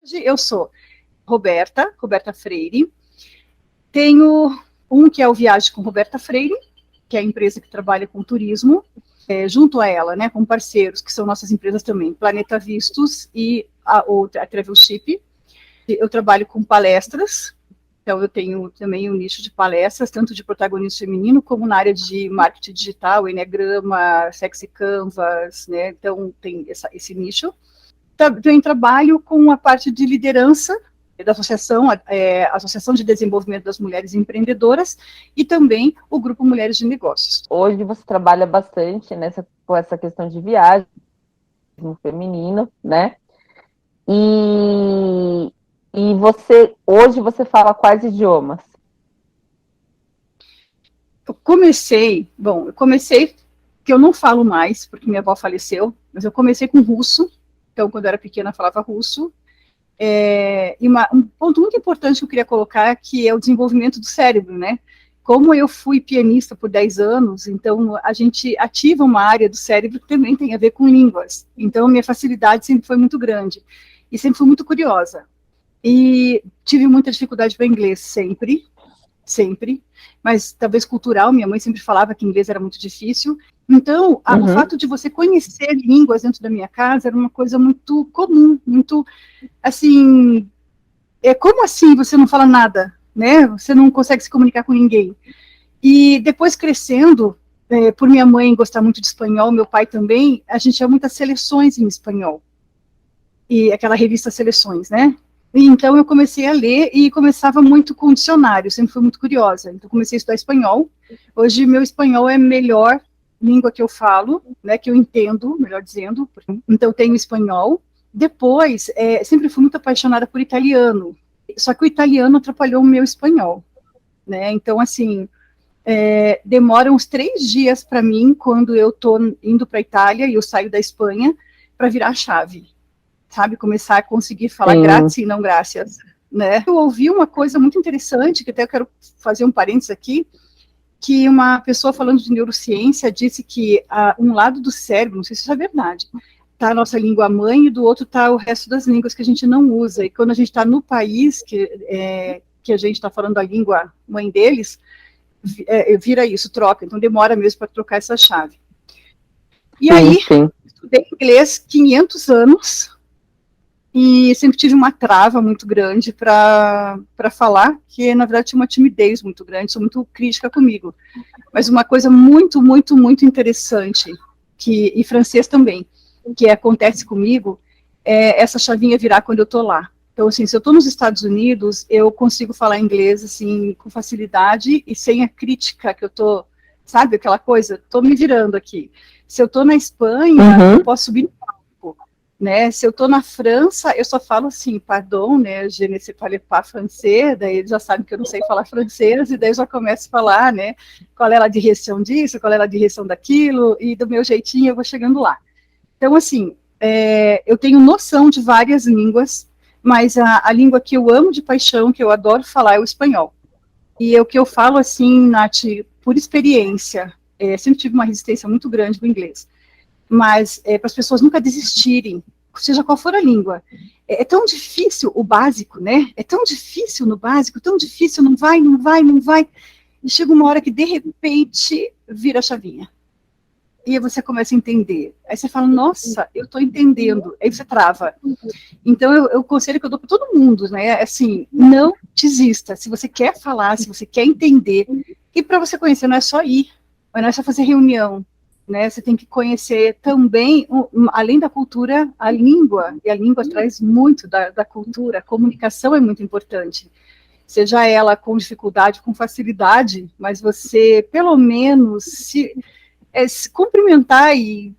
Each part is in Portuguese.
Hoje eu sou Roberta Freire. Tenho um que é o Viagem com Roberta Freire, que é a empresa que trabalha com turismo, junto a ela, né, com parceiros, que são nossas empresas também, Planeta Vistos e a Travelship. Eu trabalho com palestras, então eu tenho também um nicho de palestras, tanto de protagonismo feminino, como na área de marketing digital, Enneagrama, Sexy Canvas, né, então tem esse nicho. Também trabalho com a parte de liderança da associação, Associação de Desenvolvimento das Mulheres Empreendedoras, e também o Grupo Mulheres de Negócios. Hoje você trabalha bastante com essa questão de viagem no feminino, né? E hoje você fala quais idiomas? Eu comecei, que eu não falo mais, porque minha avó faleceu, mas eu comecei com russo, então quando eu era pequena eu falava russo. E um ponto muito importante que eu queria colocar, que é o desenvolvimento do cérebro, né? Como eu fui pianista por 10 anos, então a gente ativa uma área do cérebro que também tem a ver com línguas. Então minha facilidade sempre foi muito grande e sempre fui muito curiosa. E tive muita dificuldade para inglês sempre, mas talvez cultural, minha mãe sempre falava que inglês era muito difícil. Então, o fato de você conhecer línguas dentro da minha casa era uma coisa muito comum, muito, assim, como assim você não fala nada, né? Você não consegue se comunicar com ninguém. E depois crescendo, por minha mãe gostar muito de espanhol, meu pai também, a gente tinha muitas seleções em espanhol. E aquela revista Seleções, né? E então eu comecei a ler e começava muito com dicionário, sempre fui muito curiosa. Então comecei a estudar espanhol. Hoje meu espanhol é a melhor língua que eu falo, né, que eu entendo, melhor dizendo. Então tenho espanhol. Depois, sempre fui muito apaixonada por italiano. Só que o italiano atrapalhou o meu espanhol, né? Então assim, demora uns 3 dias para mim quando eu estou indo para a Itália e eu saio da Espanha para virar a chave, sabe, começar a conseguir falar grazie e não gracias, né? Eu ouvi uma coisa muito interessante, que até eu quero fazer um parênteses aqui, que uma pessoa falando de neurociência disse que um lado do cérebro, não sei se isso é verdade, está a nossa língua mãe e do outro está o resto das línguas que a gente não usa, e quando a gente está no país que a gente está falando a língua mãe deles, vira isso, troca, então demora mesmo para trocar essa chave. E aí, estudei inglês 500 anos, e sempre tive uma trava muito grande para falar, que na verdade tinha uma timidez muito grande, sou muito crítica comigo. Mas uma coisa muito, muito, muito interessante, e francês também, que acontece comigo, é essa chavinha virar quando eu estou lá. Então, assim, se eu estou nos Estados Unidos, eu consigo falar inglês, assim, com facilidade e sem a crítica que eu estou, sabe, aquela coisa, estou me virando aqui. Se eu estou na Espanha, eu posso subir no palco, né? Se eu estou na França, eu só falo assim, pardon, né, je ne sais pas français, daí eles já sabem que eu não sei falar francês, e daí eu já começo a falar, né, qual é a direção disso, qual é a direção daquilo, e do meu jeitinho eu vou chegando lá. Então, assim, eu tenho noção de várias línguas, mas a língua que eu amo de paixão, que eu adoro falar, é o espanhol. E o que eu falo, assim, Nath, por experiência, sempre tive uma resistência muito grande no inglês, mas para as pessoas nunca desistirem, seja qual for a língua. É tão difícil o básico, né? É tão difícil no básico, tão difícil, não vai, não vai, não vai. E chega uma hora que, de repente, vira a chavinha. E aí você começa a entender. Aí você fala, nossa, eu estou entendendo. Aí você trava. Então, o conselho que eu dou para todo mundo, né, é assim, não desista. Se você quer falar, se você quer entender, e para você conhecer, não é só ir, não é só fazer reunião, né, você tem que conhecer também, além da cultura, a língua, e a língua traz muito da cultura, a comunicação é muito importante, seja ela com dificuldade, com facilidade, mas você, pelo menos, se cumprimentar e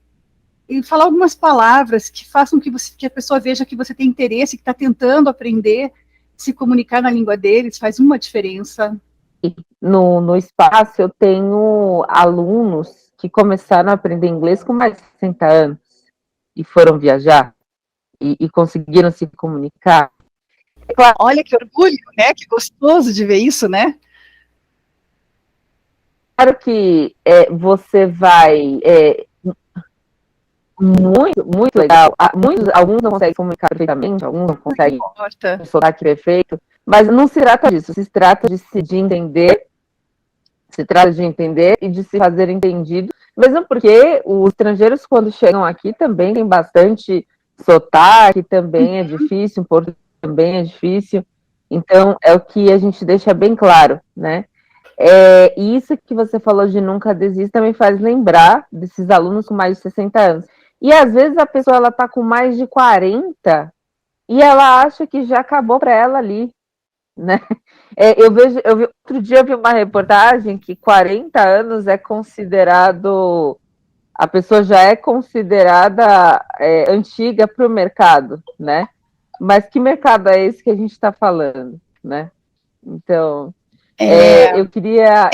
falar algumas palavras que façam que a pessoa veja que você tem interesse, que está tentando aprender, se comunicar na língua deles, faz uma diferença. No espaço, eu tenho alunos que começaram a aprender inglês com mais de 60 anos e foram viajar e conseguiram se comunicar. Claro. Olha que orgulho, né? Que gostoso de ver isso, né? Claro que você vai muito, muito legal. Alguns não conseguem comunicar perfeitamente, alguns não conseguem soltar aquele efeito, mas não se trata disso, se trata de entender, se trata de entender e de se fazer entendido, mesmo porque os estrangeiros, quando chegam aqui, também tem bastante sotaque, também é difícil, um português também é difícil, então é o que a gente deixa bem claro, né? E isso que você falou de nunca desista me faz lembrar desses alunos com mais de 60 anos. E às vezes a pessoa ela tá com mais de 40 e ela acha que já acabou para ela ali, né? Outro dia eu vi uma reportagem que 40 anos é considerado, a pessoa já é considerada antiga para o mercado, né? Mas que mercado é esse que a gente está falando, né? Então, eu queria,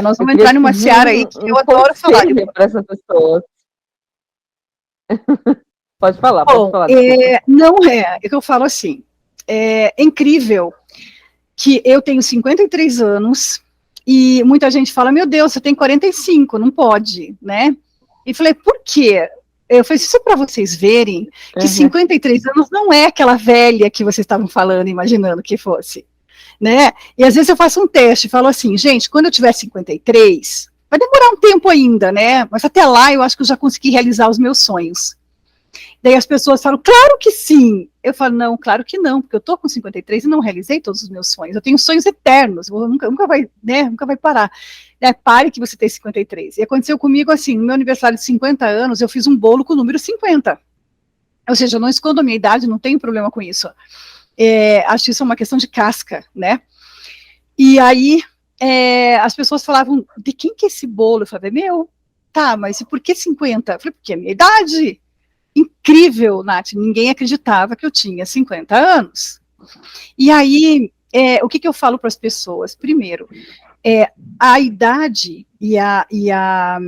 nós vamos entrar numa seara aí que eu adoro falar para essa pessoa. Pode falar. Não é que eu falo assim, é incrível que eu tenho 53 anos e muita gente fala, meu Deus, você tem 45, não pode, né? E falei, por quê? Eu falei, isso é para vocês verem que 53 anos não é aquela velha que vocês estavam falando, imaginando que fosse, né? E às vezes eu faço um teste e falo assim, gente, quando eu tiver 53, vai demorar um tempo ainda, né? Mas até lá eu acho que eu já consegui realizar os meus sonhos. Daí as pessoas falam, claro que sim. Eu falo, não, claro que não, porque eu tô com 53 e não realizei todos os meus sonhos. Eu tenho sonhos eternos, nunca vai parar. Pare que você tem 53. E aconteceu comigo assim, no meu aniversário de 50 anos, eu fiz um bolo com o número 50. Ou seja, eu não escondo a minha idade, não tenho problema com isso. Acho que isso é uma questão de casca, né? E aí, as pessoas falavam, de quem que é esse bolo? Eu falei, meu, tá, mas e por que 50? Eu falei, porque é a minha idade. Incrível, Nath, ninguém acreditava que eu tinha 50 anos. E aí, o que eu falo para as pessoas? Primeiro, a idade e a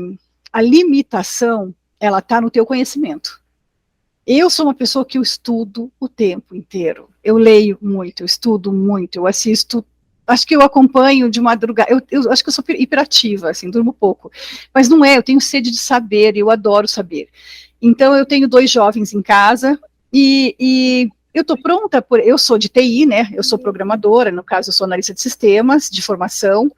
limitação, ela está no teu conhecimento. Eu sou uma pessoa que eu estudo o tempo inteiro. Eu leio muito, eu estudo muito, eu assisto. Acho que eu acompanho de madrugada. Eu acho que eu sou hiperativa, assim, durmo pouco. Mas não é, eu tenho sede de saber, eu adoro saber. Então, eu tenho 2 jovens em casa e eu estou pronta, eu sou de TI, né? Eu sou programadora, no caso, eu sou analista de sistemas, de formação.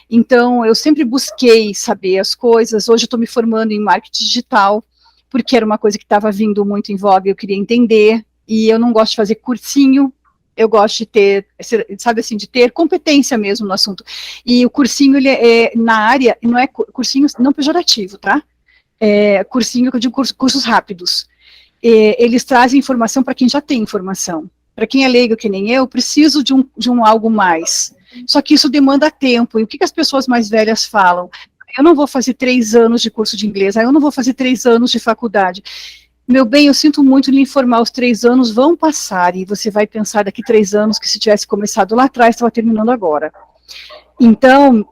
Então, eu sempre busquei saber as coisas. Hoje, eu estou me formando em marketing digital, porque era uma coisa que estava vindo muito em voga, eu queria entender. E eu não gosto de fazer cursinho, eu gosto de ter, sabe assim, de ter competência mesmo no assunto. E o cursinho, ele na área, não é cursinho não pejorativo, tá? Cursinho, que eu digo cursos rápidos. Eles trazem informação para quem já tem informação. Para quem é leigo que nem eu, preciso de um algo mais. Só que isso demanda tempo. E o que as pessoas mais velhas falam? Eu não vou fazer 3 anos de curso de inglês, eu não vou fazer 3 anos de faculdade. Meu bem, eu sinto muito lhe informar, os 3 anos vão passar, e você vai pensar daqui 3 anos que se tivesse começado lá atrás, estava terminando agora. Então,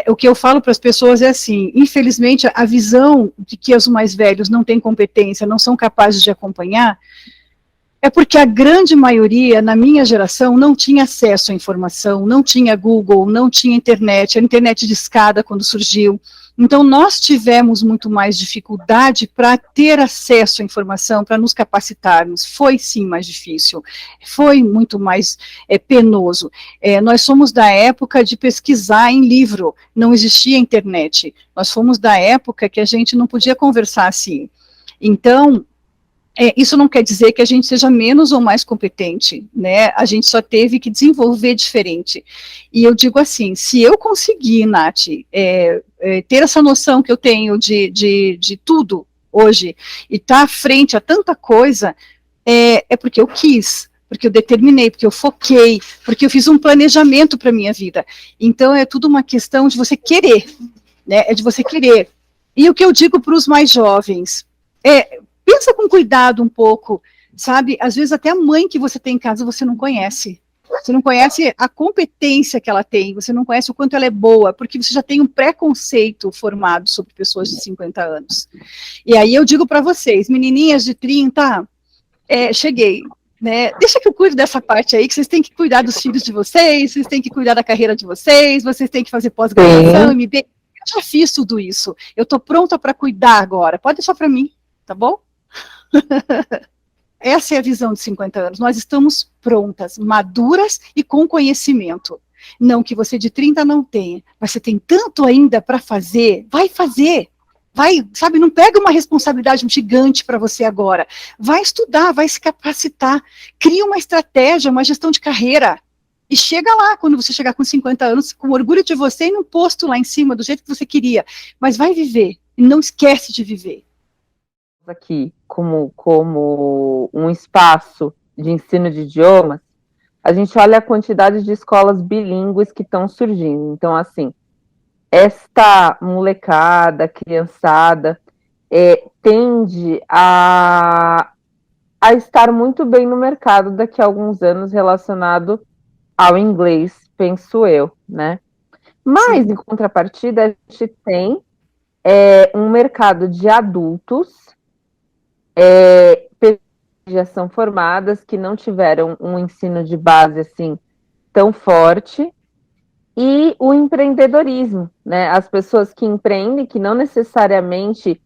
o que eu falo para as pessoas é assim, infelizmente, a visão de que os mais velhos não têm competência, não são capazes de acompanhar, é porque a grande maioria, na minha geração, não tinha acesso à informação, não tinha Google, não tinha internet, a internet de escada quando surgiu. Então, nós tivemos muito mais dificuldade para ter acesso à informação, para nos capacitarmos. Foi, sim, mais difícil. Foi muito mais penoso. Nós somos da época de pesquisar em livro, não existia internet. Nós fomos da época que a gente não podia conversar assim. Então, isso não quer dizer que a gente seja menos ou mais competente, né? A gente só teve que desenvolver diferente. E eu digo assim, se eu conseguir, Nath, ter essa noção que eu tenho de tudo hoje, e estar à frente a tanta coisa, é porque eu quis, porque eu determinei, porque eu foquei, porque eu fiz um planejamento para a minha vida. Então, é tudo uma questão de você querer, né? É de você querer. E o que eu digo para os mais jovens pensa com cuidado um pouco, sabe? Às vezes até a mãe que você tem em casa você não conhece. Você não conhece a competência que ela tem, você não conhece o quanto ela é boa, porque você já tem um preconceito formado sobre pessoas de 50 anos. E aí eu digo para vocês, menininhas de 30, cheguei, né? Deixa que eu cuido dessa parte aí, que vocês têm que cuidar dos filhos de vocês têm que cuidar da carreira de vocês têm que fazer pós-graduação, MBA. já fiz tudo isso, eu estou pronta para cuidar agora, pode deixar para mim, tá bom? Essa é a visão de 50 anos, nós estamos prontas, maduras e com conhecimento. Não que você de 30 não tenha, mas você tem tanto ainda para fazer, vai fazer. Vai, sabe, não pega uma responsabilidade gigante para você agora. Vai estudar, vai se capacitar, cria uma estratégia, uma gestão de carreira. E chega lá, quando você chegar com 50 anos, com orgulho de você e num posto lá em cima, do jeito que você queria. Mas vai viver, e não esquece de viver. Aqui, como um espaço de ensino de idiomas, a gente olha a quantidade de escolas bilíngues que estão surgindo. Então, assim, esta molecada, criançada, tende a estar muito bem no mercado daqui a alguns anos relacionado ao inglês, penso eu, né? Mas, em contrapartida, a gente tem um mercado de adultos que já são formadas, que não tiveram um ensino de base assim tão forte, e o empreendedorismo, né? As pessoas que empreendem, que não necessariamente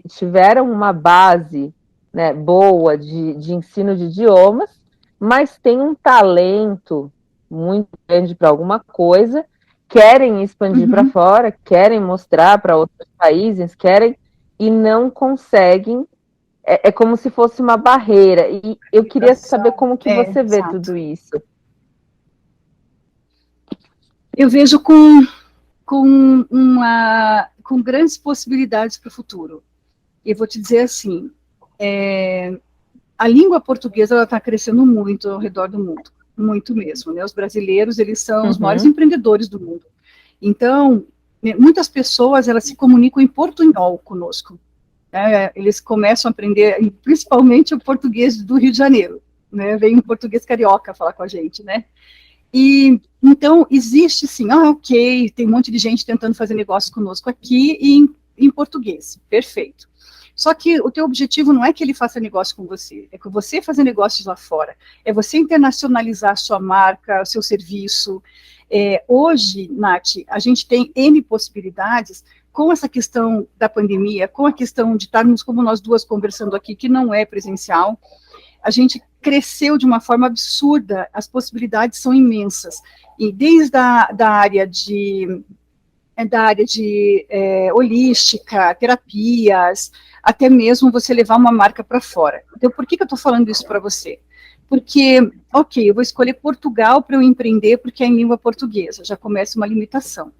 tiveram uma base, né, boa de ensino de idiomas, mas têm um talento muito grande para alguma coisa, querem expandir para fora, querem mostrar para outros países, e não conseguem. É como se fosse uma barreira. E eu queria saber como que você vê tudo isso. Eu vejo com grandes possibilidades para o futuro. E vou te dizer assim, a língua portuguesa está crescendo muito ao redor do mundo, muito mesmo, né? Os brasileiros, eles são os maiores empreendedores do mundo. Então, muitas pessoas, elas se comunicam em portunhol conosco. Eles começam a aprender, principalmente o português do Rio de Janeiro, né? Vem um português carioca falar com a gente, né? E, então, existe sim, ok, tem um monte de gente tentando fazer negócio conosco aqui em português, perfeito. Só que o teu objetivo não é que ele faça negócio com você, é que você fazer negócios lá fora, é você internacionalizar a sua marca, o seu serviço. Hoje, Nath, a gente tem N possibilidades com essa questão da pandemia, com a questão de estarmos como nós duas conversando aqui, que não é presencial, a gente cresceu de uma forma absurda, as possibilidades são imensas, e desde da área de holística, terapias, até mesmo você levar uma marca para fora. Então, por que eu estou falando isso para você? Porque, ok, eu vou escolher Portugal para eu empreender, porque é em língua portuguesa, já começa uma limitação.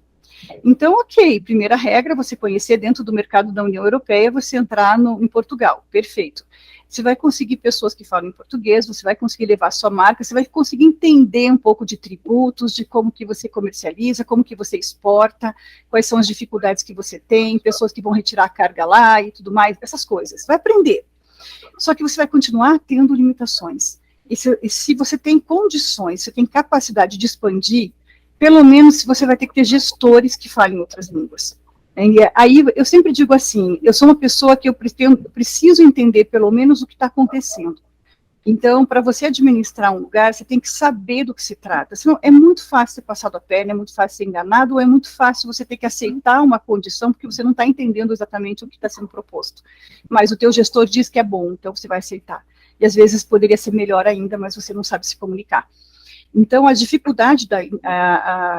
Então, ok, primeira regra, você conhecer dentro do mercado da União Europeia, você entrar em Portugal, perfeito. Você vai conseguir pessoas que falam em português, você vai conseguir levar a sua marca, você vai conseguir entender um pouco de tributos, de como que você comercializa, como que você exporta, quais são as dificuldades que você tem, pessoas que vão retirar a carga lá e tudo mais, essas coisas. Você vai aprender. Só que você vai continuar tendo limitações. E se você tem condições, você tem capacidade de expandir, pelo menos você vai ter que ter gestores que falem outras línguas. E aí eu sempre digo assim, eu sou uma pessoa que eu preciso entender pelo menos o que está acontecendo. Então, para você administrar um lugar, você tem que saber do que se trata. Senão, é muito fácil ser passado a perna, é muito fácil ser enganado, ou é muito fácil você ter que aceitar uma condição porque você não está entendendo exatamente o que está sendo proposto. Mas o teu gestor diz que é bom, então você vai aceitar. E às vezes poderia ser melhor ainda, mas você não sabe se comunicar. Então, a dificuldade,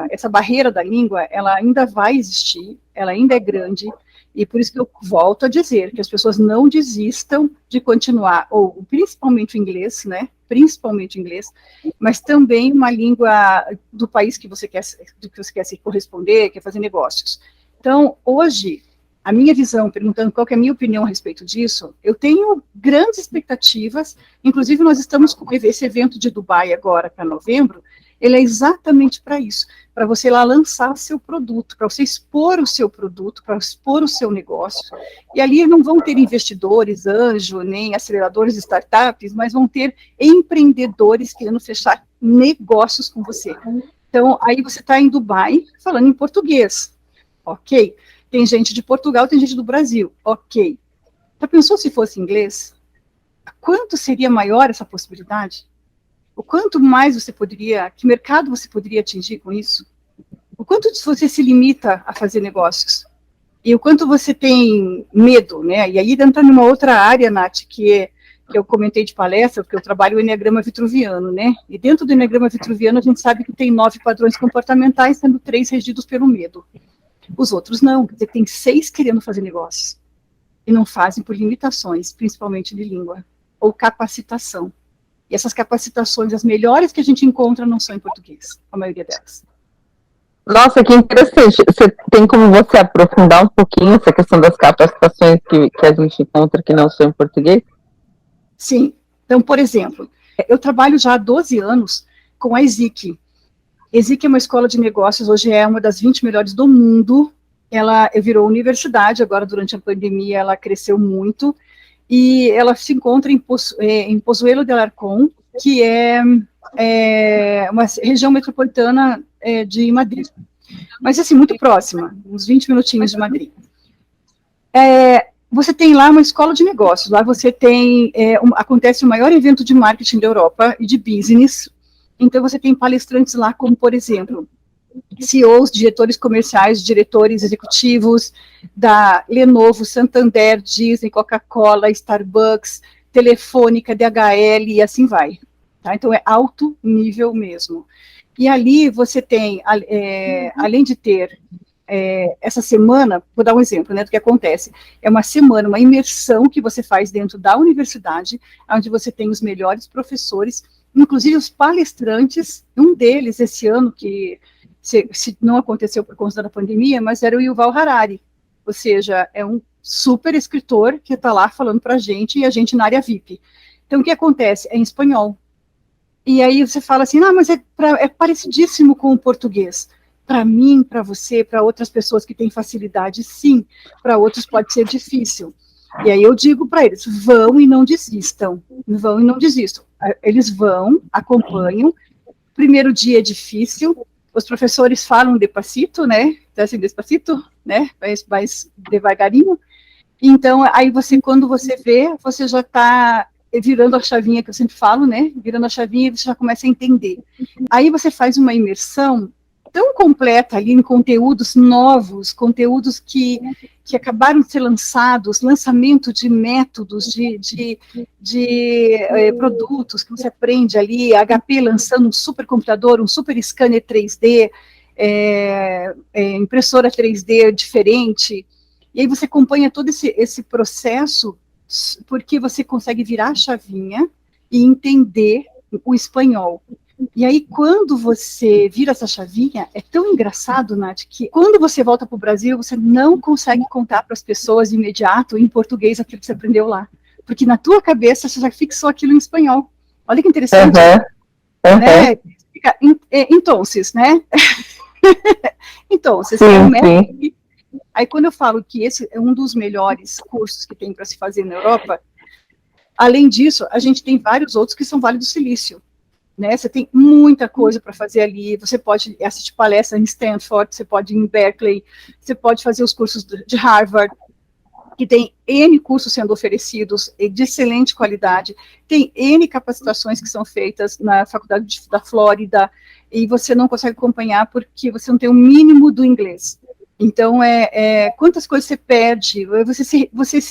essa barreira da língua, ela ainda vai existir, ela ainda é grande, e por isso que eu volto a dizer que as pessoas não desistam de continuar, ou principalmente o inglês, né? Principalmente o inglês, mas também uma língua do país que você quer se corresponder, quer fazer negócios. Então, hoje, a minha visão, perguntando qual que é a minha opinião a respeito disso, eu tenho grandes expectativas, inclusive nós estamos com esse evento de Dubai agora, para novembro, ele é exatamente para isso, para você lá lançar seu produto, para você expor o seu produto, para expor o seu negócio, e ali não vão ter investidores, anjo, nem aceleradores de startups, mas vão ter empreendedores querendo fechar negócios com você. Então, aí você está em Dubai falando em português, ok? Tem gente de Portugal, tem gente do Brasil, ok. Já pensou se fosse inglês? Quanto seria maior essa possibilidade? O quanto mais você poderia, que mercado você poderia atingir com isso? o quanto você se limita a fazer negócios, e o quanto você tem medo, né? E aí entra numa outra área, Nath, que eu comentei de palestra, porque eu trabalho o Enneagrama Vitruviano, né? E dentro do Enneagrama Vitruviano a gente sabe que tem 9 padrões comportamentais, sendo 3 regidos pelo medo. Os outros não, quer dizer, tem 6 querendo fazer negócios, e não fazem por limitações, principalmente de língua, ou capacitação. E essas capacitações, as melhores que a gente encontra, não são em português, a maioria delas. Nossa, que interessante. Você tem como você aprofundar um pouquinho essa questão das capacitações que a gente encontra que não são em português? Sim. Então, por exemplo, eu trabalho já há 12 anos com a ESIC. ESIC é uma escola de negócios, hoje é uma das 20 melhores do mundo. Ela virou universidade, agora durante a pandemia ela cresceu muito, e ela se encontra em Pozuelo de Alarcón, que é uma região metropolitana de Madrid. Mas, assim, muito próxima, uns 20 minutinhos de Madrid. Você tem lá uma escola de negócios, lá você tem, acontece o maior evento de marketing da Europa e de business, então você tem palestrantes lá como, por exemplo, CEOs, diretores comerciais, diretores executivos da Lenovo, Santander, Disney, Coca-Cola, Starbucks, Telefônica, DHL e assim vai. Tá? Então é alto nível mesmo. E ali você tem, além de ter essa semana, vou dar um exemplo, né, do que acontece, é uma semana, uma imersão que você faz dentro da universidade, onde você tem os melhores professores, inclusive os palestrantes, um deles esse ano, que se não aconteceu por conta da pandemia, mas era o Yuval Harari, ou seja, é um super escritor que está lá falando para a gente, e a gente na área VIP. Então, o que acontece? É em espanhol. E aí você fala assim, mas é parecidíssimo com o português. Para mim, para você, para outras pessoas que têm facilidade, sim. Para outros pode ser difícil. E aí eu digo para eles, vão e não desistam. Vão e não desistam. Eles vão, acompanham. Primeiro dia é difícil. Os professores falam despacito, né? Assim, despacito, né? Mais devagarinho. Então, aí você, quando você vê, você já está virando a chavinha, que eu sempre falo, né? Virando a chavinha, você já começa a entender. Aí você faz uma imersão tão completa ali em conteúdos novos, conteúdos que acabaram de ser lançados, lançamento de métodos, de produtos que você aprende ali, a HP lançando um supercomputador, um super scanner 3D, impressora 3D diferente, e aí você acompanha todo esse processo, porque você consegue virar a chavinha e entender o espanhol. E aí, quando você vira essa chavinha, é tão engraçado, Nath, que quando você volta para o Brasil, você não consegue contar para as pessoas de imediato, em português, aquilo que você aprendeu lá. Porque na tua cabeça, você já fixou aquilo em espanhol. Olha que interessante. Né? Entonces, né? Entonces, é um método. Aí, quando eu falo que esse é um dos melhores cursos que tem para se fazer na Europa, além disso, a gente tem vários outros que são Vale do Silício. Né, você tem muita coisa para fazer ali, você pode assistir palestra em Stanford, você pode ir em Berkeley, você pode fazer os cursos de Harvard, que tem N cursos sendo oferecidos, de excelente qualidade, tem N capacitações que são feitas na Faculdade da Flórida, e você não consegue acompanhar porque você não tem o mínimo do inglês. Então, quantas coisas você perde, você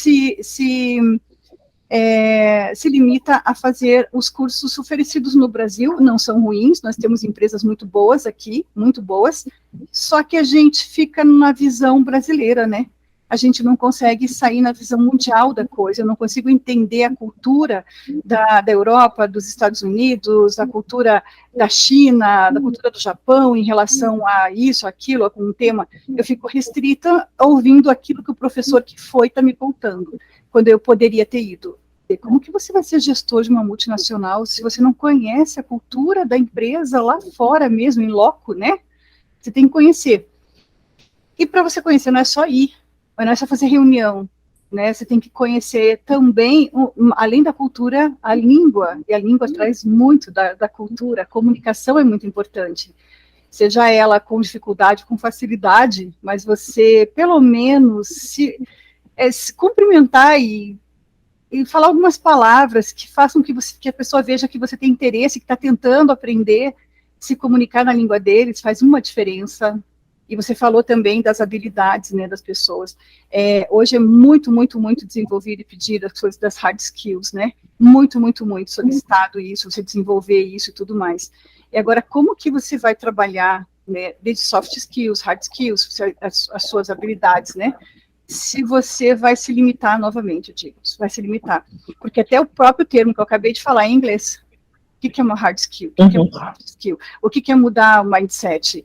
se limita a fazer os cursos oferecidos no Brasil, não são ruins, nós temos empresas muito boas aqui, muito boas, só que a gente fica na visão brasileira, né? A gente não consegue sair na visão mundial da coisa, eu não consigo entender a cultura da Europa, dos Estados Unidos, a cultura da China, da cultura do Japão, em relação a isso, aquilo, a um tema, eu fico restrita ouvindo aquilo que o professor que foi está me contando, quando eu poderia ter ido. Como que você vai ser gestor de uma multinacional se você não conhece a cultura da empresa lá fora mesmo, em loco, né? Você tem que conhecer. E para você conhecer, não é só ir, não é só fazer reunião, né? Você tem que conhecer também, além da cultura, a língua, e a língua traz muito da cultura, a comunicação é muito importante. Seja ela com dificuldade, com facilidade, mas você, pelo menos, se cumprimentar e falar algumas palavras que façam que a pessoa veja que você tem interesse, que está tentando aprender, se comunicar na língua deles, faz uma diferença, E você falou também das habilidades, né, das pessoas. Hoje é muito, muito, muito desenvolvido e pedido as coisas das hard skills, né? Muito, muito, muito solicitado isso, você desenvolver isso e tudo mais. E agora, como que você vai trabalhar, né, desde soft skills, hard skills, as suas habilidades, né? Se você vai se limitar novamente, eu digo, vai se limitar. Porque até o próprio termo que eu acabei de falar em inglês, o que é uma hard skill? O que é uma soft skill? O que é mudar o mindset?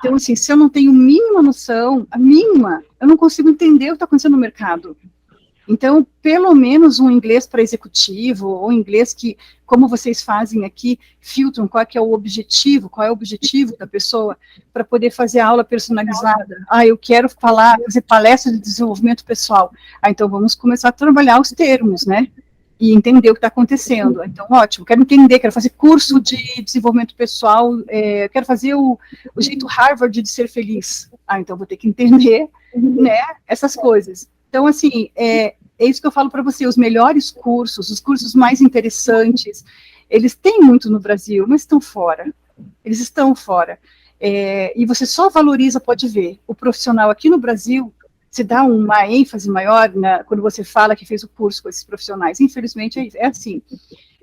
Então, assim, se eu não tenho mínima noção, a mínima, eu não consigo entender o que está acontecendo no mercado. Então, pelo menos um inglês para executivo, ou inglês que, como vocês fazem aqui, filtram qual é o objetivo da pessoa, para poder fazer aula personalizada. Eu quero fazer palestra de desenvolvimento pessoal. Então, vamos começar a trabalhar os termos, né? E entender o que está acontecendo. Então, ótimo, quero entender, quero fazer curso de desenvolvimento pessoal, quero fazer o jeito Harvard de ser feliz. Então vou ter que entender, né, essas coisas. Então, assim, é isso que eu falo para você, os melhores cursos, os cursos mais interessantes, eles têm muito no Brasil, mas estão fora. Eles estão fora. E você só valoriza, pode ver, o profissional aqui no Brasil, se dá uma ênfase maior quando você fala que fez o curso com esses profissionais. Infelizmente, é assim.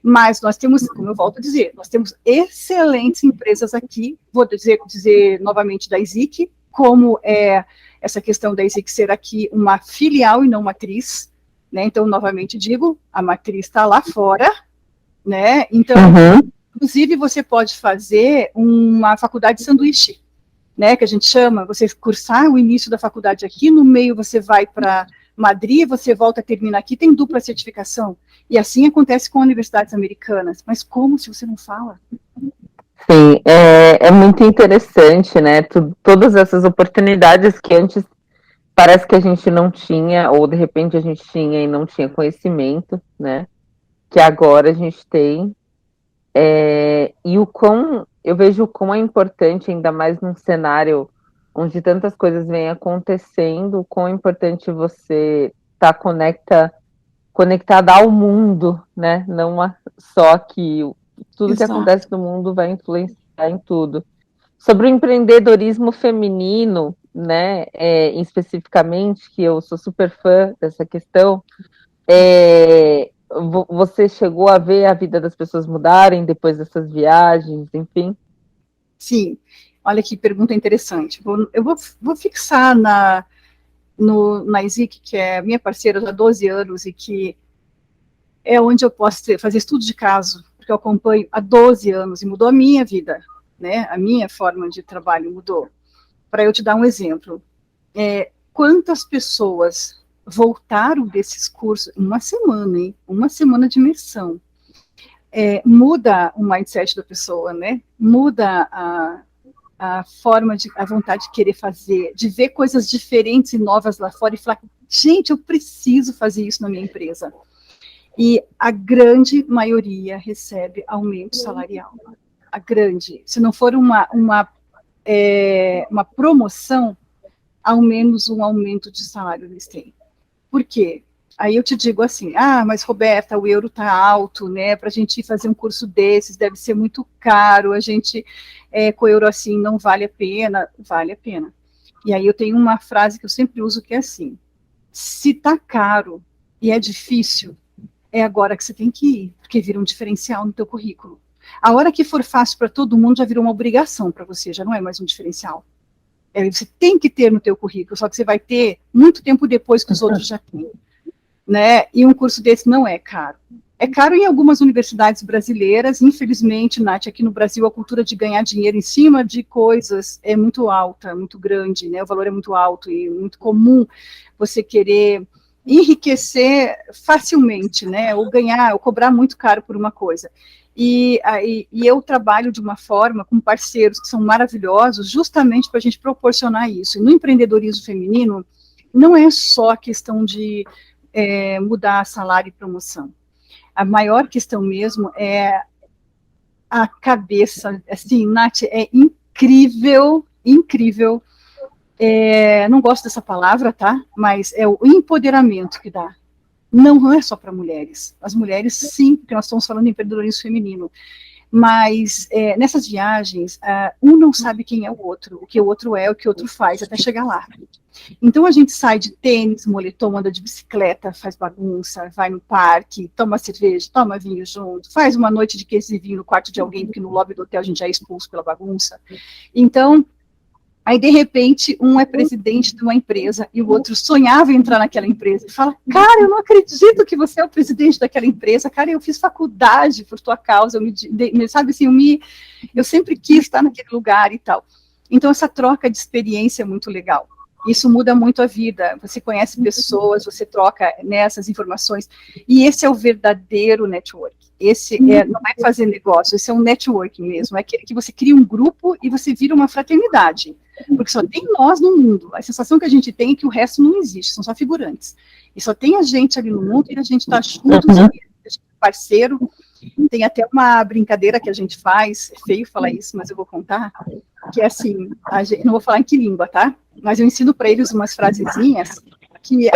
Mas nós temos, como eu volto a dizer, nós temos excelentes empresas aqui, vou dizer novamente da ISIC, como essa questão da ISIC ser aqui uma filial e não matriz, né? Então, novamente digo, a matriz está lá fora, né? Então, inclusive, você pode fazer uma faculdade de sanduíche, né, que a gente chama, você cursar o início da faculdade aqui, no meio você vai para Madrid, você volta a terminar aqui, tem dupla certificação. E assim acontece com universidades americanas. Mas como se você não fala? Sim, é muito interessante, né? Todas essas oportunidades que antes parece que a gente não tinha, ou de repente a gente tinha e não tinha conhecimento, né? Que agora a gente tem. E eu vejo o quão é importante, ainda mais num cenário onde tantas coisas vêm acontecendo, o quão é importante você estar conectada ao mundo, né? Não só que tudo que acontece no mundo vai influenciar em tudo. Sobre o empreendedorismo feminino, né, especificamente, que eu sou super fã dessa questão, você chegou a ver a vida das pessoas mudarem depois dessas viagens, enfim? Sim, olha que pergunta interessante. Eu vou fixar na ISIC, que é minha parceira há 12 anos e que é onde eu posso fazer estudo de caso, porque eu acompanho há 12 anos e mudou a minha vida, né? A minha forma de trabalho mudou. Para eu te dar um exemplo, quantas pessoas voltaram desses cursos em uma semana, hein? Uma semana de imersão. Muda o mindset da pessoa, né? Muda a forma a vontade de querer fazer, de ver coisas diferentes e novas lá fora e falar, gente, eu preciso fazer isso na minha empresa. E a grande maioria recebe aumento salarial. A grande. Se não for uma promoção, ao menos um aumento de salário eles têm. Por quê? Aí eu te digo assim, mas Roberta, o euro está alto, né? Para a gente fazer um curso desses deve ser muito caro, a gente com o euro assim não vale a pena. Vale a pena. E aí eu tenho uma frase que eu sempre uso que é assim, se está caro e é difícil, é agora que você tem que ir, porque vira um diferencial no teu currículo. A hora que for fácil para todo mundo, já virou uma obrigação para você, já não é mais um diferencial. Você tem que ter no teu currículo, só que você vai ter muito tempo depois que os outros já têm. Né? E um curso desse não é caro. É caro em algumas universidades brasileiras, infelizmente, Nath, aqui no Brasil a cultura de ganhar dinheiro em cima de coisas é muito alta, muito grande, né? O valor é muito alto e muito comum você querer enriquecer facilmente, né? Ou cobrar muito caro por uma coisa. E eu trabalho de uma forma com parceiros que são maravilhosos, justamente para a gente proporcionar isso. E no empreendedorismo feminino, não é só a questão de mudar salário e promoção. A maior questão mesmo é a cabeça. Assim, Nath, é incrível, incrível. Não gosto dessa palavra, tá? Mas é o empoderamento que dá. Não é só para mulheres. As mulheres, sim, porque nós estamos falando de empreendedorismo feminino. Mas nessas viagens, um não sabe quem é o outro, o que o outro é, o que o outro faz, até chegar lá. Então a gente sai de tênis, moletom, anda de bicicleta, faz bagunça, vai no parque, toma cerveja, toma vinho junto, faz uma noite de queijo e vinho no quarto de alguém, porque no lobby do hotel a gente já é expulso pela bagunça. Então, aí de repente, um é presidente de uma empresa e o outro sonhava em entrar naquela empresa e fala, cara, eu não acredito que você é o presidente daquela empresa, cara, eu fiz faculdade por tua causa, sabe assim, eu sempre quis estar naquele lugar e tal. Então essa troca de experiência é muito legal. Isso muda muito a vida. Você conhece pessoas, você troca nessas informações. E esse é o verdadeiro network. Esse não é fazer negócio, esse é um networking mesmo. É aquele que você cria um grupo e você vira uma fraternidade. Porque só tem nós no mundo. A sensação que a gente tem é que o resto não existe, são só figurantes. E só tem a gente ali no mundo e a gente está juntos, a gente é parceiro. Tem até uma brincadeira que a gente faz, é feio falar isso, mas eu vou contar, que é assim, não vou falar em que língua, tá? Mas eu ensino para eles umas frasezinhas que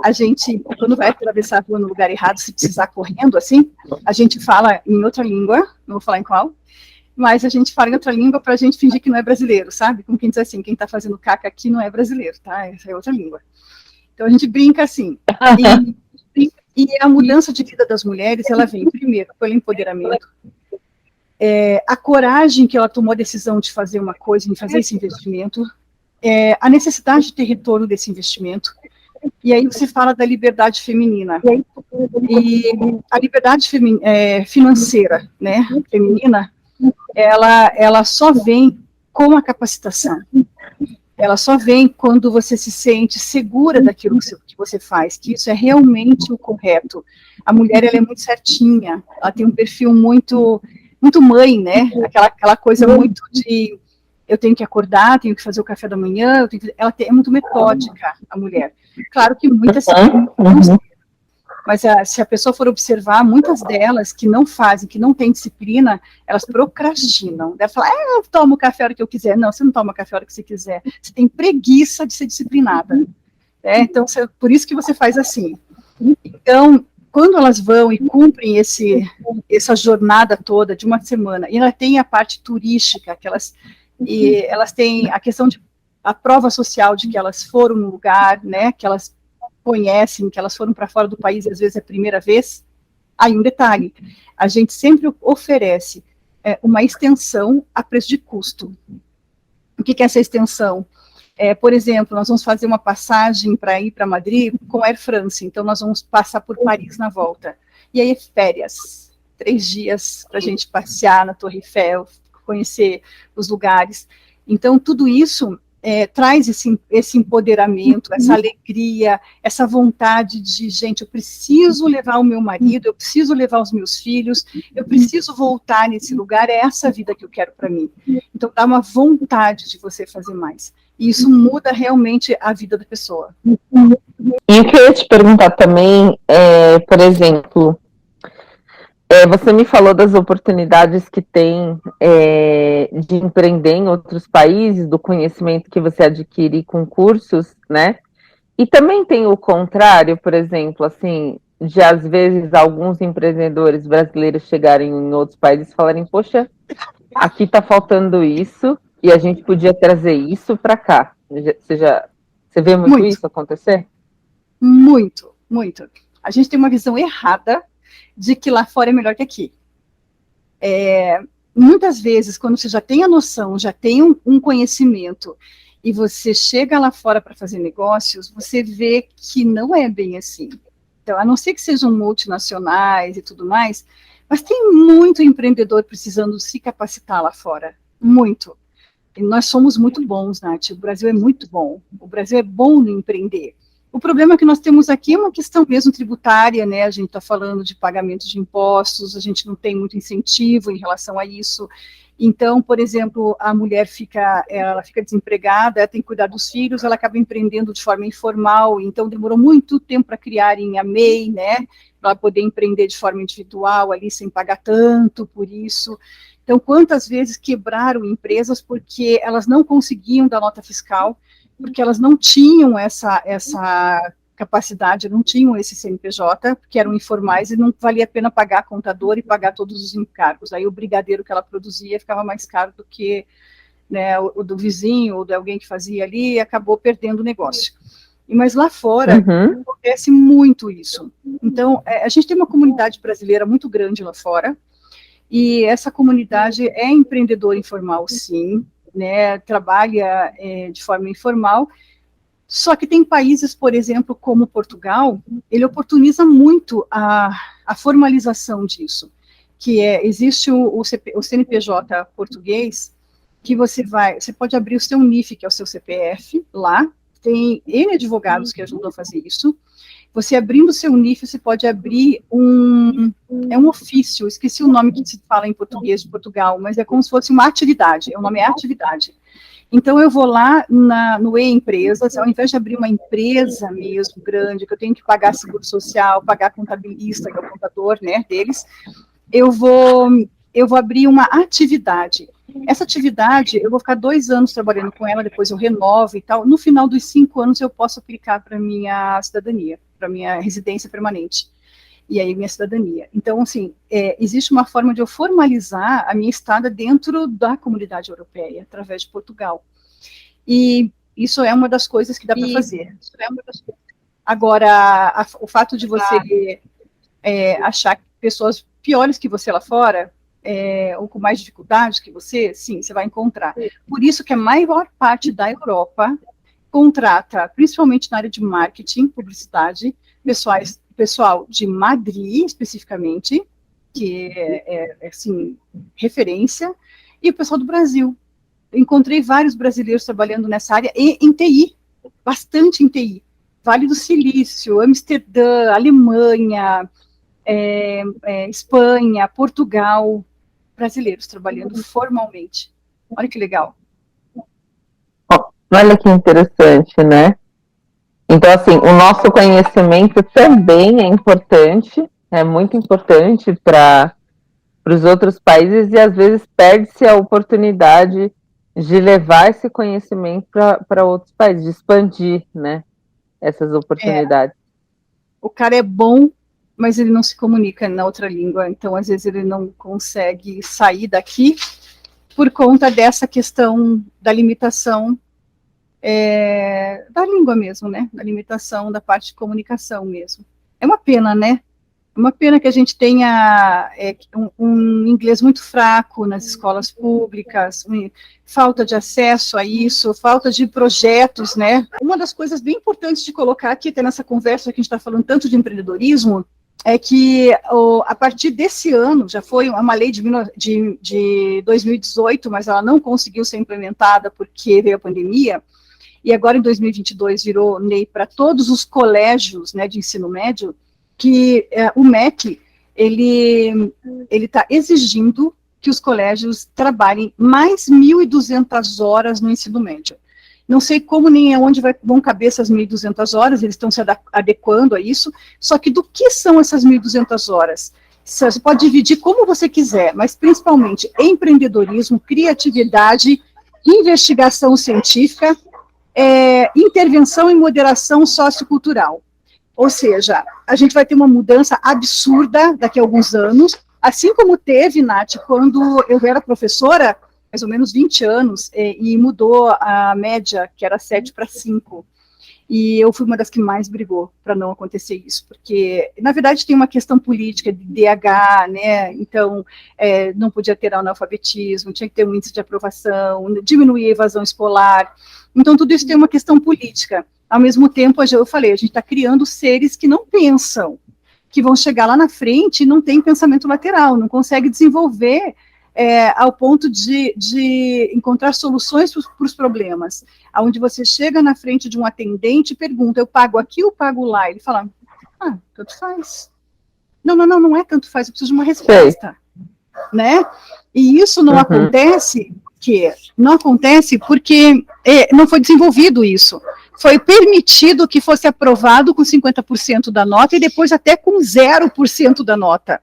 a gente, quando vai atravessar a rua no lugar errado, se precisar correndo, assim, a gente fala em outra língua, não vou falar em qual, mas a gente fala em outra língua para a gente fingir que não é brasileiro, sabe? Como quem diz assim, quem está fazendo caca aqui não é brasileiro, tá? Essa é outra língua. Então a gente brinca assim, e a mudança de vida das mulheres, ela vem primeiro pelo empoderamento, a coragem que ela tomou a decisão de fazer uma coisa, de fazer esse investimento, a necessidade de ter retorno desse investimento, e aí você fala da liberdade feminina, e a liberdade financeira, né, feminina, ela só vem com a capacitação, ela só vem quando você se sente segura daquilo que você faz, que isso é realmente o correto. A mulher, ela é muito certinha, ela tem um perfil muito mãe, né? Aquela coisa muito de eu tenho que acordar, tenho que fazer o café da manhã, ela é muito metódica, a mulher. Claro que muitas mas se a pessoa for observar, muitas delas que não fazem, que não têm disciplina, elas procrastinam. Deve falar, eu tomo café a hora que eu quiser. Não, você não toma café a hora que você quiser. Você tem preguiça de ser disciplinada. Então, por isso que você faz assim. Então, quando elas vão e cumprem essa jornada toda de uma semana, e ela tem a parte turística, e elas têm a questão a prova social de que elas foram no lugar, né, que elas conhecem, que elas foram para fora do país, e às vezes é a primeira vez. Aí um detalhe, a gente sempre oferece uma extensão a preço de custo. O que é essa extensão? Por exemplo, nós vamos fazer uma passagem para ir para Madrid com Air France, então nós vamos passar por Paris na volta. E aí férias, 3 dias para a gente passear na Torre Eiffel, conhecer os lugares. Então tudo isso traz esse empoderamento, essa alegria, essa vontade de, gente, eu preciso levar o meu marido, eu preciso levar os meus filhos, eu preciso voltar nesse lugar, é essa vida que eu quero para mim. Então, dá uma vontade de você fazer mais. E isso muda realmente a vida da pessoa. E o que eu ia te perguntar também, por exemplo, você me falou das oportunidades que tem de empreender em outros países, do conhecimento que você adquire com cursos, né? E também tem o contrário, por exemplo, assim, de às vezes alguns empreendedores brasileiros chegarem em outros países e falarem, poxa, aqui está faltando isso e a gente podia trazer isso para cá. Você vê muito isso acontecer? Muito, muito. A gente tem uma visão errada de que lá fora é melhor que aqui. Muitas vezes, quando você já tem a noção, já tem um conhecimento, e você chega lá fora para fazer negócios, você vê que não é bem assim. Então, a não ser que sejam multinacionais e tudo mais, mas tem muito empreendedor precisando se capacitar lá fora, muito. E nós somos muito bons, Nath, o Brasil é muito bom, o Brasil é bom no empreender. O problema que nós temos aqui é uma questão mesmo tributária, né? A gente está falando de pagamento de impostos, a gente não tem muito incentivo em relação a isso. Então, por exemplo, a mulher fica desempregada, ela tem que cuidar dos filhos, ela acaba empreendendo de forma informal, então demorou muito tempo para criarem a MEI, né? Para poder empreender de forma individual ali, sem pagar tanto por isso. Então, quantas vezes quebraram empresas porque elas não conseguiam dar nota fiscal, porque elas não tinham essa capacidade, não tinham esse CNPJ, que eram informais e não valia a pena pagar contador e pagar todos os encargos. Aí o brigadeiro que ela produzia ficava mais caro do que, né, o do vizinho ou de alguém que fazia ali, e acabou perdendo o negócio. Mas lá fora acontece muito isso. Então, a gente tem uma comunidade brasileira muito grande lá fora, e essa comunidade é empreendedora informal, sim, né, trabalha de forma informal. Só que tem países, por exemplo, como Portugal, ele oportuniza muito a formalização disso, que existe o CNPJ português, que você pode abrir o seu NIF, que é o seu CPF, lá, tem N advogados que ajudam a fazer isso. Você abrindo o seu NIF, você pode abrir um ofício, esqueci o nome que se fala em português de Portugal, mas é como se fosse uma atividade, o nome é atividade. Então, eu vou lá no e-empresas, ao invés de abrir uma empresa mesmo grande, que eu tenho que pagar seguro social, pagar contabilista, que é o contador, né, deles, eu vou abrir uma atividade. Essa atividade, eu vou ficar 2 anos trabalhando com ela, depois eu renovo e tal. No final dos 5 anos, eu posso aplicar para minha cidadania, para minha residência permanente. E aí, minha cidadania. Então, assim, existe uma forma de eu formalizar a minha estada dentro da comunidade europeia, através de Portugal. E isso é uma das coisas que dá para fazer. Agora, o fato de você achar pessoas piores que você lá fora, ou com mais dificuldades que você, sim, você vai encontrar. Por isso que a maior parte da Europa contrata, principalmente na área de marketing, publicidade, pessoal de Madrid, especificamente, que assim, referência, e o pessoal do Brasil. Encontrei vários brasileiros trabalhando nessa área, e em TI, bastante em TI. Vale do Silício, Amsterdã, Alemanha, Espanha, Portugal, brasileiros trabalhando formalmente. Olha que legal. Olha que interessante, né? Então, assim, o nosso conhecimento também é importante, é muito importante para os outros países, e às vezes perde-se a oportunidade de levar esse conhecimento para outros países, de expandir, né, essas oportunidades. O cara é bom, mas ele não se comunica na outra língua, então às vezes ele não consegue sair daqui por conta dessa questão da limitação da língua mesmo, né? Da limitação da parte de comunicação mesmo. É uma pena, né? É uma pena que a gente tenha um inglês muito fraco nas escolas públicas, falta de acesso a isso, falta de projetos, né? Uma das coisas bem importantes de colocar aqui, até nessa conversa que a gente está falando tanto de empreendedorismo, é que a partir desse ano, já foi uma lei de 2018, mas ela não conseguiu ser implementada porque veio a pandemia, e agora em 2022 virou lei para todos os colégios, né, de ensino médio, que o MEC, ele está exigindo que os colégios trabalhem mais 1.200 horas no ensino médio. Não sei como nem aonde vão caber essas 1.200 horas, eles estão se adequando a isso, só que do que são essas 1.200 horas? Você pode dividir como você quiser, mas principalmente empreendedorismo, criatividade, investigação científica, intervenção e moderação sociocultural. Ou seja, a gente vai ter uma mudança absurda daqui a alguns anos, assim como teve, Nath, quando eu era professora, mais ou menos 20 anos, e mudou a média, que era 7 para 5. E eu fui uma das que mais brigou para não acontecer isso, porque, na verdade, tem uma questão política de DH, né, então, não podia ter analfabetismo, tinha que ter um índice de aprovação, diminuir a evasão escolar, então tudo isso tem uma questão política. Ao mesmo tempo, eu falei, a gente está criando seres que não pensam, que vão chegar lá na frente e não tem pensamento lateral, não consegue desenvolver ao ponto de encontrar soluções para os problemas, onde você chega na frente de um atendente e pergunta, eu pago aqui ou pago lá? Ele fala, tanto faz. Não é tanto faz, eu preciso de uma resposta. Né? E isso não acontece, porque não foi desenvolvido isso. Foi permitido que fosse aprovado com 50% da nota e depois até com 0% da nota.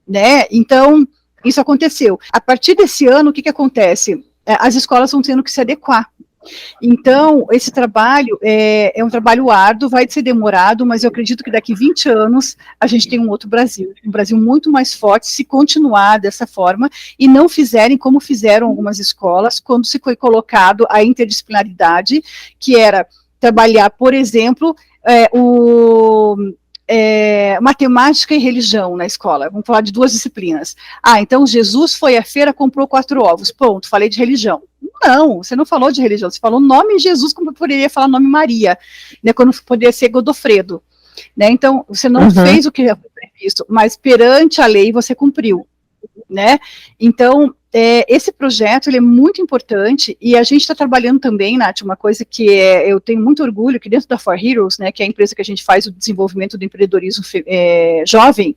Né? Então, isso aconteceu. A partir desse ano, o que acontece? As escolas vão tendo que se adequar. Então, esse trabalho é um trabalho árduo, vai ser demorado, mas eu acredito que daqui 20 anos a gente tem um outro Brasil, um Brasil muito mais forte, se continuar dessa forma e não fizerem como fizeram algumas escolas, quando se foi colocado a interdisciplinaridade, que era trabalhar, por exemplo, matemática e religião na escola. Vamos falar de 2 disciplinas. Então Jesus foi à feira, comprou 4 ovos. Ponto, falei de religião. Não, você não falou de religião, você falou nome Jesus, como poderia falar nome Maria, né, quando poderia ser Godofredo. Né? Então, você não fez o que foi previsto, mas perante a lei você cumpriu. Né? Então, esse projeto ele é muito importante e a gente está trabalhando também, Nath, uma coisa que eu tenho muito orgulho, que dentro da For Heroes, né, que é a empresa que a gente faz o desenvolvimento do empreendedorismo jovem,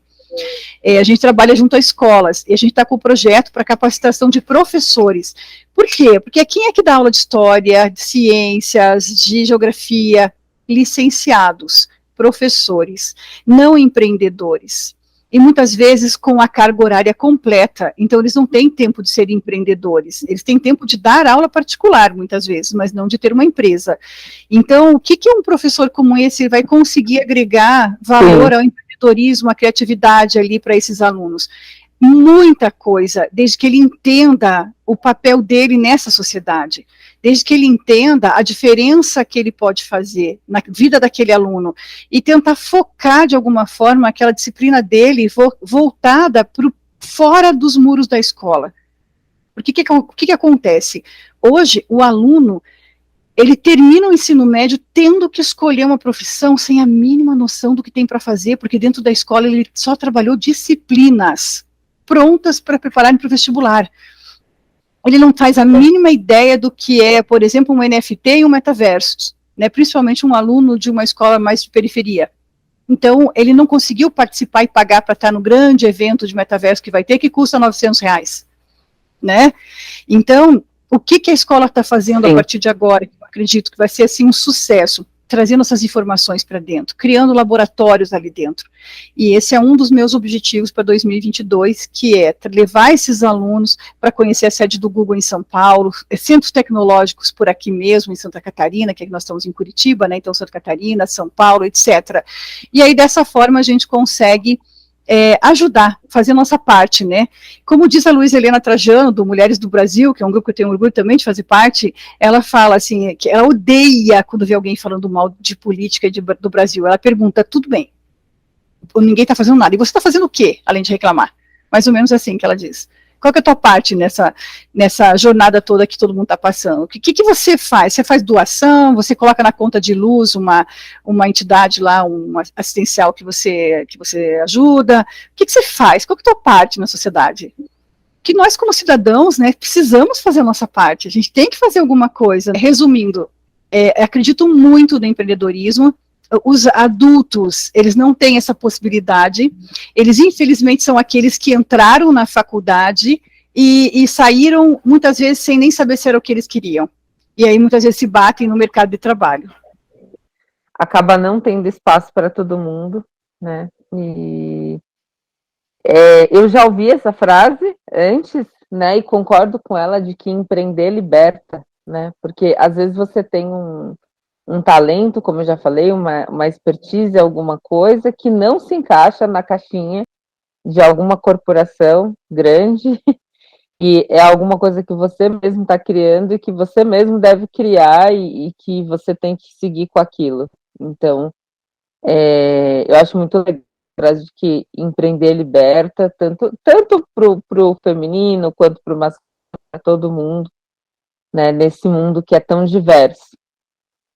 a gente trabalha junto a escolas e a gente está com o projeto para capacitação de professores. Por quê? Porque quem é que dá aula de história, de ciências, de geografia? Licenciados, professores, não empreendedores. E muitas vezes com a carga horária completa, então eles não têm tempo de ser empreendedores, eles têm tempo de dar aula particular, muitas vezes, mas não de ter uma empresa. Então, o que um professor como esse vai conseguir agregar valor ao empreendedorismo, à criatividade ali para esses alunos? Muita coisa, desde que ele entenda o papel dele nessa sociedade, desde que ele entenda a diferença que ele pode fazer na vida daquele aluno e tentar focar de alguma forma aquela disciplina dele voltada para fora dos muros da escola. Porque o que acontece? Hoje, o aluno, ele termina o ensino médio tendo que escolher uma profissão sem a mínima noção do que tem para fazer, porque dentro da escola ele só trabalhou disciplinas prontas para prepararem para o vestibular. Ele não faz a mínima ideia do que é, por exemplo, um NFT e um metaverso, né, principalmente um aluno de uma escola mais de periferia. Então, ele não conseguiu participar e pagar para estar no grande evento de metaverso que vai ter, que custa R$900, né? Então, o que a escola está fazendo a partir de agora, que eu acredito que vai ser assim um sucesso, trazendo essas informações para dentro, criando laboratórios ali dentro. E esse é um dos meus objetivos para 2022, que é levar esses alunos para conhecer a sede do Google em São Paulo, centros tecnológicos por aqui mesmo, em Santa Catarina, que nós estamos em Curitiba, né, então Santa Catarina, São Paulo, etc. E aí, dessa forma, a gente consegue ajudar, fazer a nossa parte, né? Como diz a Luísa Helena Trajano, do Mulheres do Brasil, que é um grupo que eu tenho orgulho também de fazer parte, ela fala assim, que ela odeia quando vê alguém falando mal de política do Brasil. Ela pergunta, tudo bem, ninguém está fazendo nada, e você está fazendo o quê, além de reclamar? Mais ou menos assim que ela diz. Qual que é a tua parte nessa jornada toda que todo mundo está passando? O que você faz? Você faz doação? Você coloca na conta de luz uma entidade lá, uma assistencial que você ajuda? O que você faz? Qual que é a tua parte na sociedade? Que nós, como cidadãos, né, precisamos fazer a nossa parte. A gente tem que fazer alguma coisa. Resumindo, acredito muito no empreendedorismo. Os adultos, eles não têm essa possibilidade, eles infelizmente são aqueles que entraram na faculdade e saíram muitas vezes sem nem saber se era o que eles queriam, e aí muitas vezes se batem no mercado de trabalho. Acaba não tendo espaço para todo mundo, né, e eu já ouvi essa frase antes, né, e concordo com ela de que empreender liberta, né, porque às vezes você tem um talento, como eu já falei, uma expertise, alguma coisa que não se encaixa na caixinha de alguma corporação grande, e é alguma coisa que você mesmo está criando e que você mesmo deve criar e que você tem que seguir com aquilo. Então, eu acho muito legal de que empreender liberta, tanto para o feminino quanto para o masculino, para todo mundo, né, nesse mundo que é tão diverso.